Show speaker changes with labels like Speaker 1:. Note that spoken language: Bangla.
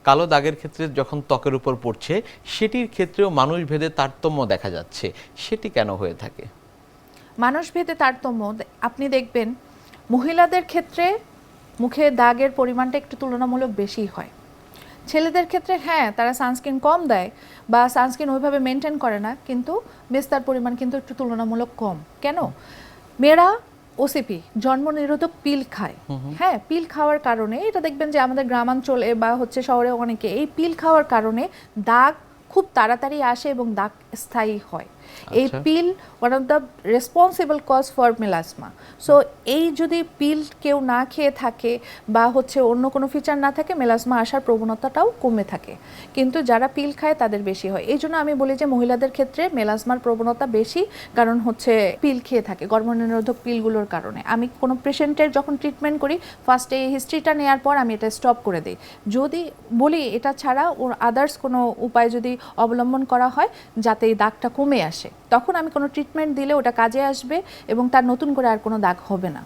Speaker 1: কালো দাগের ক্ষেত্রে যখন ত্বকের উপর পড়ছে সেটির ক্ষেত্রেও মানুষ ভেদে তারতম্য দেখা যাচ্ছে, সেটি কেন হয়ে থাকে?
Speaker 2: মানুষ ভেদে তারতম্য আপনি দেখবেন মহিলাদের ক্ষেত্রে মুখে দাগের পরিমাণটা একটু তুলনামূলক বেশি হয়। ছেলেদের ক্ষেত্রে হ্যাঁ তারা সানস্ক্রিন কম দেয় বা সানস্ক্রিন ওইভাবে মেনটেন করে না, কিন্তু মেস্তার পরিমাণ কিন্তু একটু তুলনামূলক কম। কেন? মেয়েরা ওসিপি জন্ম নিরোধক পিল খায়। হ্যাঁ, পিল খাওয়ার কারণে এটা দেখবেন যে আমাদের গ্রামাঞ্চলে বা হচ্ছে শহরে অনেকে এই পিল খাওয়ার কারণে দাগ খুব তাড়াতাড়ি আসে এবং দাগ স্থায়ী হয়। এই peel one of the responsible cause for melasma. So এই যদি পিল কেউ না খেয়ে থাকে বা হচ্ছে অন্য কোনো ফিচার না থাকে, মেলাসমা আসার প্রবণতাটাও কমে থাকে। কিন্তু যারা পিল খায় তাদের বেশি হয়। এই জন্য আমি বলি যে মহিলাদের ক্ষেত্রে মেলাসমার প্রবণতা বেশি, কারণ হচ্ছে পিল খেয়ে থাকে, গর্ভনিরোধক পিলগুলোর কারণে। আমি কোনো পেশেন্টের যখন ট্রিটমেন্ট করি ফার্স্টে এই হিস্ট্রিটা নেওয়ার পর আমি এটা স্টপ করে দিই। যদি বলি এটা ছাড়া ওর আদার্স কোনো উপায় যদি অবলম্বন করা হয় যাতে এই দাগটা কমে আসে, তখন আমি কোনো ট্রিটমেন্ট দিলে ওটা কাজে আসবে এবং তার নতুন করে আর কোনো দাগ হবে না।